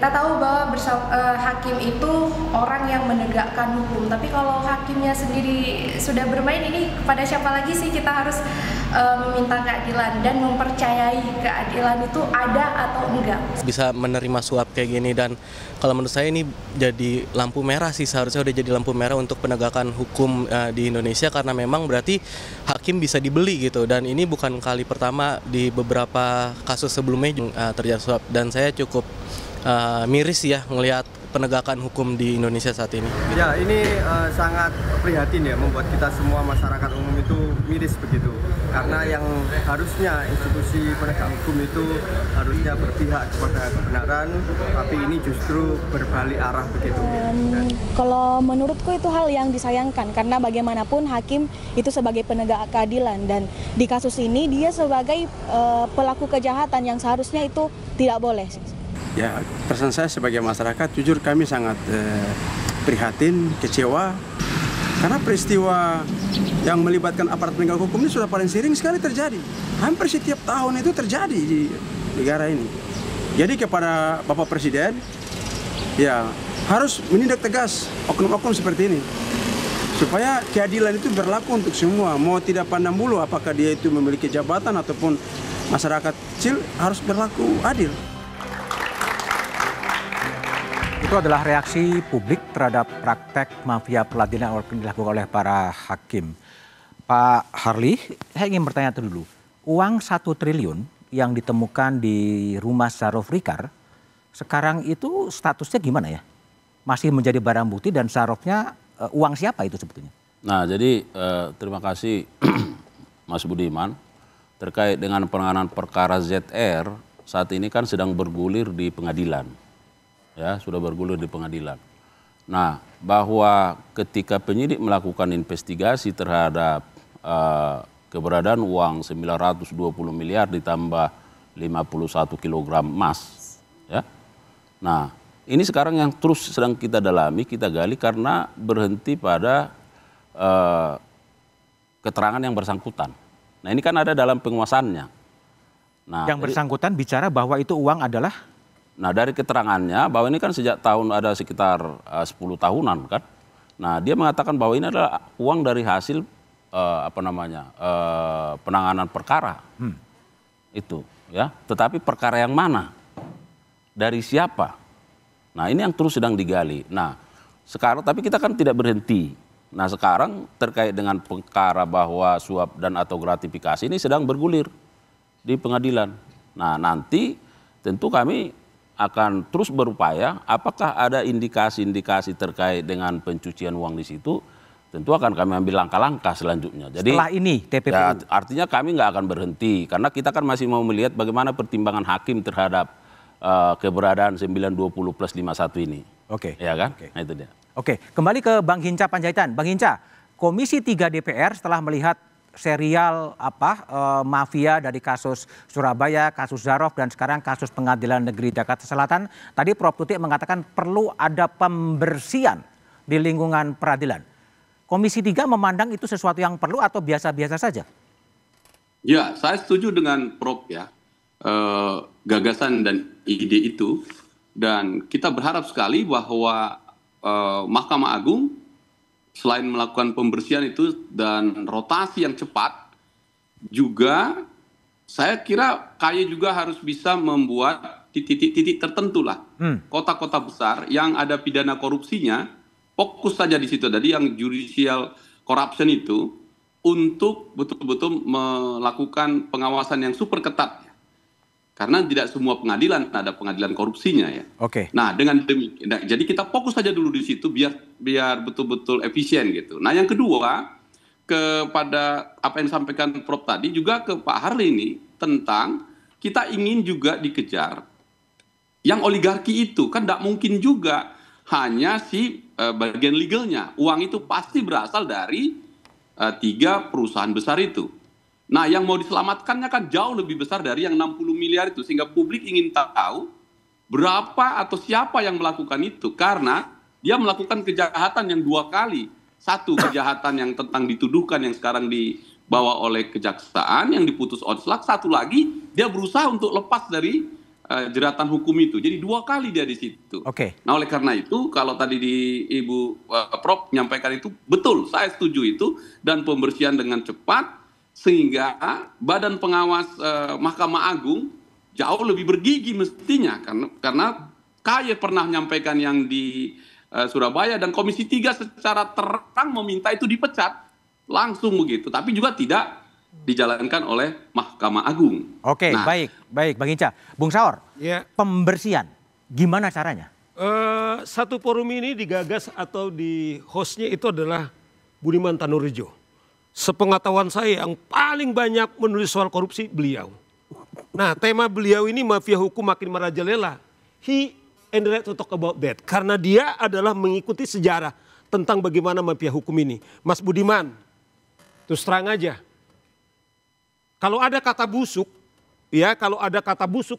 Kita tahu bahwa hakim itu orang yang menegakkan hukum, tapi kalau hakimnya sendiri sudah bermain, ini kepada siapa lagi sih kita harus meminta keadilan dan mempercayai keadilan itu ada atau enggak? Bisa menerima suap kayak gini, dan kalau menurut saya ini jadi lampu merah sih, seharusnya udah jadi lampu merah untuk penegakan hukum di Indonesia, karena memang berarti hakim bisa dibeli gitu, dan ini bukan kali pertama, di beberapa kasus sebelumnya terjadi suap, dan saya cukup miris ya ngelihat penegakan hukum di Indonesia saat ini. Ya, ini sangat prihatin ya, membuat kita semua masyarakat umum itu miris begitu. Karena yang harusnya institusi penegak hukum itu harusnya berpihak kepada kebenaran, tapi ini justru berbalik arah begitu. Kalau menurutku itu hal yang disayangkan, karena bagaimanapun hakim itu sebagai penegak keadilan, dan di kasus ini dia sebagai pelaku kejahatan yang seharusnya itu tidak boleh. Ya, perasaan saya sebagai masyarakat, jujur kami sangat prihatin, kecewa, karena peristiwa yang melibatkan aparat penegak hukum ini sudah paling sering sekali terjadi. Hampir setiap tahun itu terjadi di negara ini. Jadi kepada Bapak Presiden, ya harus menindak tegas oknum-oknum seperti ini, supaya keadilan itu berlaku untuk semua. Mau tidak pandang bulu apakah dia itu memiliki jabatan ataupun masyarakat kecil, harus berlaku adil. Itu adalah reaksi publik terhadap praktek mafia pelatihan yang dilakukan oleh para hakim. Pak Harli, saya ingin bertanya dulu. Uang 1 triliun yang ditemukan di rumah Sahrul Rikar, sekarang itu statusnya gimana ya? Masih menjadi barang bukti, dan Sahrulnya uang siapa itu sebetulnya? Nah, jadi terima kasih Mas Budiman. Terkait dengan penanganan perkara ZR, saat ini kan sedang bergulir di pengadilan. Ya, sudah bergulir di pengadilan. Nah, bahwa ketika penyidik melakukan investigasi terhadap keberadaan uang 920 miliar ditambah 51 kilogram emas, ya. Nah, ini sekarang yang terus sedang kita dalami, kita gali, karena berhenti pada keterangan yang bersangkutan. Nah, ini kan ada dalam penguasaannya. Nah, yang bersangkutan bicara bahwa itu uang adalah? Nah, dari keterangannya bahwa ini kan sejak tahun ada sekitar 10 tahunan kan. Nah, dia mengatakan bahwa ini adalah uang dari hasil penanganan perkara. Itu ya. Tetapi perkara yang mana? Dari siapa? Nah, ini yang terus sedang digali. Nah, sekarang tapi kita kan tidak berhenti. Nah, sekarang terkait dengan perkara bahwa suap dan atau gratifikasi ini sedang bergulir di pengadilan. Nah, nanti tentu kami akan terus berupaya, apakah ada indikasi-indikasi terkait dengan pencucian uang di situ, tentu akan kami ambil langkah-langkah selanjutnya. Jadi setelah ini TPPU. Ya, artinya kami nggak akan berhenti, karena kita kan masih mau melihat bagaimana pertimbangan hakim terhadap keberadaan 920 plus 51 ini. Oke. Ya kan? Oke. Nah, itu dia. Oke, kembali ke Bang Hinca Panjaitan. Bang Hinca, Komisi 3 DPR setelah melihat serial mafia dari kasus Surabaya, kasus Zarof, dan sekarang kasus Pengadilan Negeri Jakarta Selatan, tadi Prof. Tutik mengatakan perlu ada pembersihan di lingkungan peradilan. Komisi 3 memandang itu sesuatu yang perlu atau biasa-biasa saja? Ya, saya setuju dengan Prof. Ya, gagasan dan ide itu, dan kita berharap sekali bahwa Mahkamah Agung selain melakukan pembersihan itu dan rotasi yang cepat, juga saya kira KAY juga harus bisa membuat titik-titik tertentu lah. Kota-kota besar yang ada pidana korupsinya, fokus saja di situ. Jadi yang judicial corruption itu, untuk betul-betul melakukan pengawasan yang super ketat. Karena tidak semua pengadilan ada pengadilan korupsinya ya. Oke. Nah, dengan demikian, jadi kita fokus saja dulu di situ biar betul-betul efisien gitu. Nah, yang kedua, kepada apa yang disampaikan Prof tadi, juga ke Pak Harli ini, tentang kita ingin juga dikejar yang oligarki itu. Kan tidak mungkin juga hanya si bagian legalnya. Uang itu pasti berasal dari 3 perusahaan besar itu. Nah, yang mau diselamatkannya kan jauh lebih besar dari yang 60 miliar itu. Sehingga publik ingin tahu berapa atau siapa yang melakukan itu. Karena dia melakukan kejahatan yang 2 kali. Satu, kejahatan yang tentang dituduhkan yang sekarang dibawa oleh kejaksaan, yang diputus odslak. Satu lagi, dia berusaha untuk lepas dari jeratan hukum itu. Jadi 2 kali dia di situ. Oke. Nah, oleh karena itu kalau tadi Ibu Prof menyampaikan itu betul, saya setuju itu, dan pembersihan dengan cepat sehingga Badan Pengawas Mahkamah Agung jauh lebih bergigi mestinya karena KY pernah menyampaikan yang di Surabaya dan Komisi 3 secara terang meminta itu dipecat langsung begitu, tapi juga tidak dijalankan oleh Mahkamah Agung. Oke, Nah, baik Bang Hinca. Bung Saur, Ya, pembersihan gimana caranya? satu forum ini digagas atau di hostnya itu adalah Budiman Tanurejo. Sepengetahuan saya yang paling banyak menulis soal korupsi beliau. Nah, tema beliau ini mafia hukum makin merajalela. He ended to talk about that. Karena dia adalah mengikuti sejarah tentang bagaimana mafia hukum ini. Mas Budiman, terus terang aja. Kalau ada kata busuk,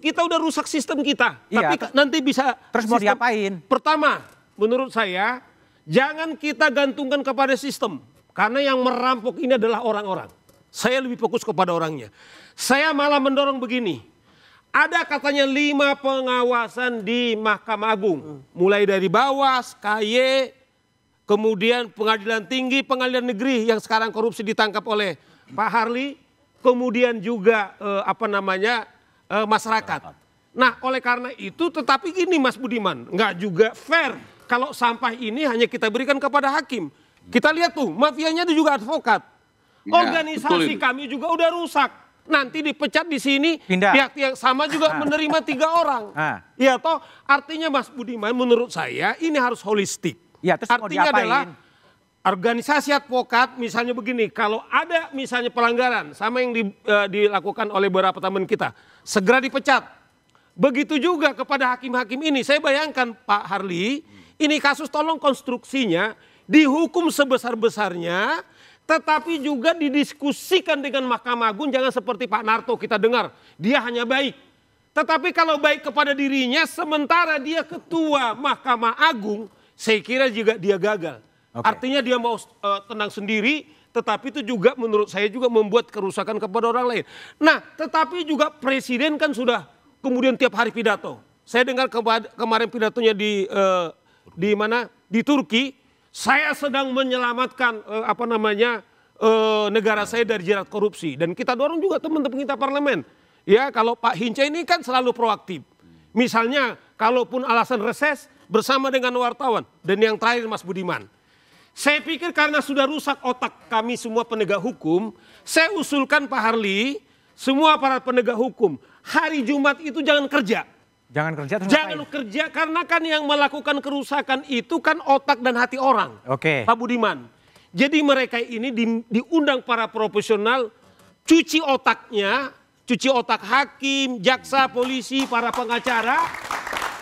kita udah rusak sistem kita. Iya, Tapi nanti bisa terus mau sistem- diapain? Pertama, menurut saya jangan kita gantungkan kepada sistem. Karena yang merampok ini adalah orang-orang. Saya lebih fokus kepada orangnya. Saya malah mendorong begini. Ada katanya 5 pengawasan di Mahkamah Agung. Mulai dari Bawas, KY, kemudian Pengadilan Tinggi, Pengadilan Negeri yang sekarang korupsi ditangkap oleh Pak Harli. Kemudian juga masyarakat. Nah, oleh karena itu tetapi gini Mas Budiman, nggak juga fair kalau sampah ini hanya kita berikan kepada hakim. Kita lihat tuh, mafianya itu juga advokat. Ya, Organisasi betul. kami juga udah rusak. Nanti dipecat di sini, Pindah. pihak yang sama juga menerima 3 orang. Ya toh, artinya Mas Budiman menurut saya ini harus holistik. Ya, terus mau Artinya diapain? adalah organisasi advokat misalnya begini, kalau ada misalnya pelanggaran sama yang dilakukan oleh beberapa teman kita, segera dipecat. Begitu juga kepada hakim-hakim ini. Saya bayangkan Pak Harli, ini kasus tolong konstruksinya dihukum sebesar-besarnya, tetapi juga didiskusikan dengan Mahkamah Agung. Jangan seperti Pak Narto kita dengar, dia hanya baik. Tetapi kalau baik kepada dirinya, sementara dia ketua Mahkamah Agung, saya kira juga dia gagal. Oke. Artinya dia mau tenang sendiri, tetapi itu juga menurut saya juga membuat kerusakan kepada orang lain. Nah, tetapi juga presiden kan sudah kemudian tiap hari pidato. Saya dengar kemarin pidatonya di mana? Di Turki. Saya sedang menyelamatkan negara saya dari jerat korupsi, dan kita dorong juga teman-teman kita parlemen. Ya, kalau Pak Hinca ini kan selalu proaktif. Misalnya, kalaupun alasan reses bersama dengan wartawan, dan yang terakhir Mas Budiman. Saya pikir karena sudah rusak otak kami semua penegak hukum, saya usulkan Pak Harli, semua aparat penegak hukum, hari Jumat itu jangan kerja. Jangan kerja terus Jangan ngapain? kerja karena kan yang melakukan kerusakan itu kan otak dan hati orang. Oke. Pak Budiman. Jadi mereka ini diundang para profesional, cuci otaknya, cuci otak hakim, jaksa, polisi, para pengacara.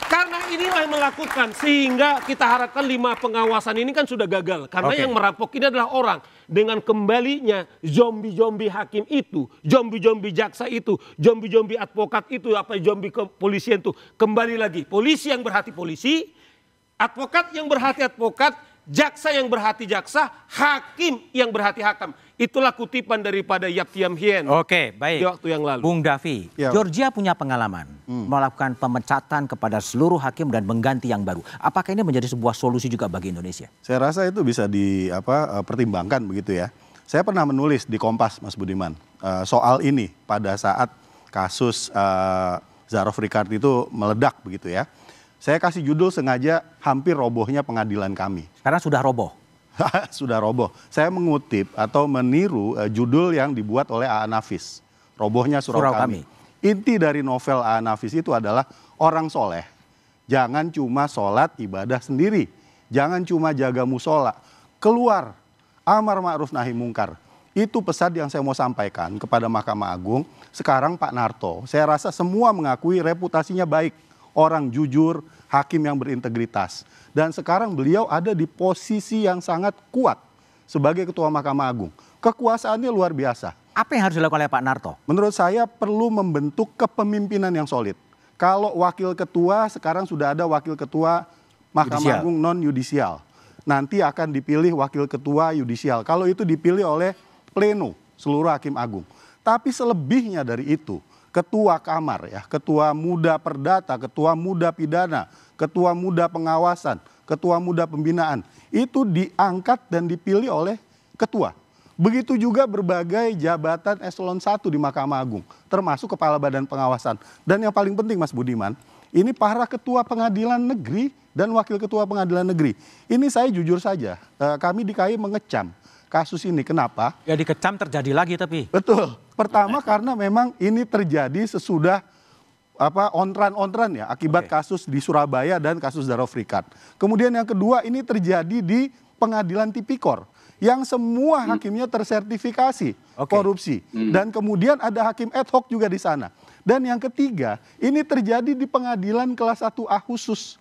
Karena inilah yang melakukan, sehingga kita harapkan 5 pengawasan ini kan sudah gagal. Karena Oke. yang merampok ini adalah orang. Dengan kembalinya zombie-zombie hakim itu, zombie-zombie jaksa itu, zombie-zombie advokat itu, zombie kepolisian itu. Kembali lagi, polisi yang berhati polisi, advokat yang berhati advokat, jaksa yang berhati jaksa, hakim yang berhati hakam. Itulah kutipan daripada Yap Thiam Hien Oke, baik. di waktu yang lalu. Bung Davi, Ya. Georgia punya pengalaman melakukan pemecatan kepada seluruh hakim dan mengganti yang baru. Apakah ini menjadi sebuah solusi juga bagi Indonesia? Saya rasa itu bisa dipertimbangkan begitu ya. Saya pernah menulis di Kompas, Mas Budiman, soal ini pada saat kasus Zarov Ricard itu meledak begitu ya. Saya kasih judul sengaja hampir robohnya pengadilan kami. Sekarang sudah roboh. Sudah roboh. Saya mengutip atau meniru judul yang dibuat oleh A.A. Nafis, Robohnya Surau Kami. Inti dari novel A.A. Nafis itu adalah orang soleh. Jangan cuma sholat ibadah sendiri. Jangan cuma jaga musola. Keluar, amar ma'ruf nahi mungkar. Itu pesan yang saya mau sampaikan kepada Mahkamah Agung. Sekarang Pak Narto, saya rasa semua mengakui reputasinya baik. Orang jujur, hakim yang berintegritas. Dan sekarang beliau ada di posisi yang sangat kuat sebagai Ketua Mahkamah Agung. Kekuasaannya luar biasa. Apa yang harus dilakukan oleh Pak Narto? Menurut saya perlu membentuk kepemimpinan yang solid. Kalau wakil ketua, sekarang sudah ada wakil ketua Mahkamah Yudisial. Agung non-yudisial. Nanti akan dipilih wakil ketua yudisial. Kalau itu dipilih oleh pleno seluruh hakim agung. Tapi selebihnya dari itu, ketua kamar ya, ketua muda perdata, ketua muda pidana, ketua muda pengawasan, ketua muda pembinaan itu diangkat dan dipilih oleh ketua. Begitu juga berbagai jabatan eselon 1 di Mahkamah Agung, termasuk kepala badan pengawasan. Dan yang paling penting Mas Budiman, ini para ketua pengadilan negeri dan wakil ketua pengadilan negeri. Ini saya jujur saja, kami di KAI mengecam kasus ini. Kenapa? Ya dikecam terjadi lagi tapi. Betul. Pertama karena memang ini terjadi sesudah ontran-ontran ya akibat kasus di Surabaya dan kasus Darofrikat. Kemudian yang kedua ini terjadi di pengadilan tipikor yang semua hakimnya tersertifikasi korupsi. Dan kemudian ada hakim ad hoc juga di sana. Dan yang ketiga, ini terjadi di pengadilan kelas 1A khusus.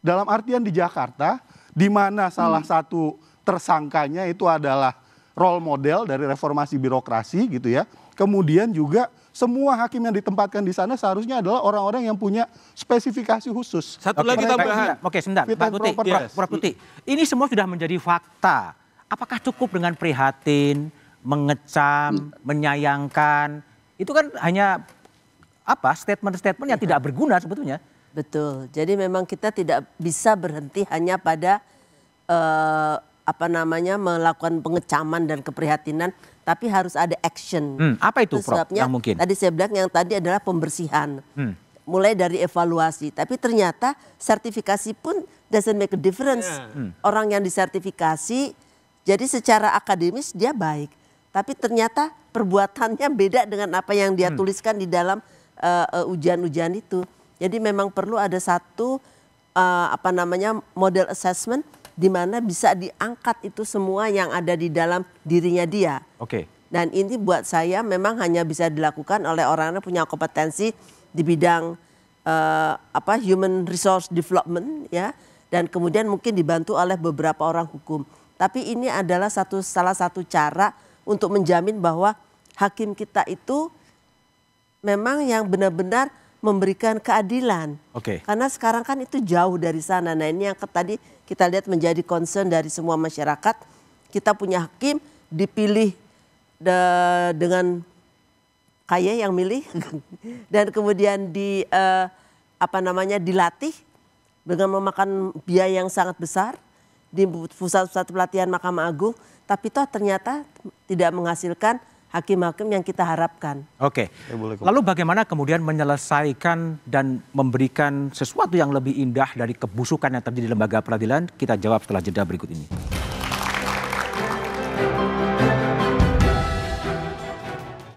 Dalam artian di Jakarta, di mana salah satu tersangkanya itu adalah role model dari reformasi birokrasi gitu ya. Kemudian juga semua hakim yang ditempatkan di sana seharusnya adalah orang-orang yang punya spesifikasi khusus. Satu lagi tambahan. Oke, sebentar. Pak Putih, ini semua sudah menjadi fakta. Apakah cukup dengan prihatin, mengecam, menyayangkan? Itu kan hanya statement-statement yang tidak berguna sebetulnya. Betul. Jadi memang kita tidak bisa berhenti hanya pada melakukan pengecaman dan keprihatinan, tapi harus ada action. Apa itu, Prof? Sebabnya, yang mungkin? Tadi saya bilang yang tadi adalah pembersihan. Mulai dari evaluasi, tapi ternyata sertifikasi pun doesn't make a difference. Orang yang disertifikasi, jadi secara akademis dia baik, tapi ternyata perbuatannya beda dengan apa yang dia tuliskan di dalam ujian-ujian itu. Jadi memang perlu ada satu model assessment di mana bisa diangkat itu semua yang ada di dalam dirinya dia. Dan ini buat saya memang hanya bisa dilakukan oleh orang yang punya kompetensi di bidang human resource development ya, dan kemudian mungkin dibantu oleh beberapa orang hukum. Tapi ini adalah salah satu cara untuk menjamin bahwa hakim kita itu memang yang benar-benar memberikan keadilan. Karena sekarang kan itu jauh dari sana. Nah ini yang tadi kita lihat menjadi concern dari semua masyarakat. Kita punya hakim dipilih dengan kaya yang milih dan kemudian dilatih dengan memakan biaya yang sangat besar di pusat-pusat pelatihan Mahkamah Agung, tapi toh ternyata tidak menghasilkan hakim-hakim yang kita harapkan. Lalu bagaimana kemudian menyelesaikan dan memberikan sesuatu yang lebih indah dari kebusukan yang terjadi di lembaga peradilan? Kita jawab setelah jeda berikut ini.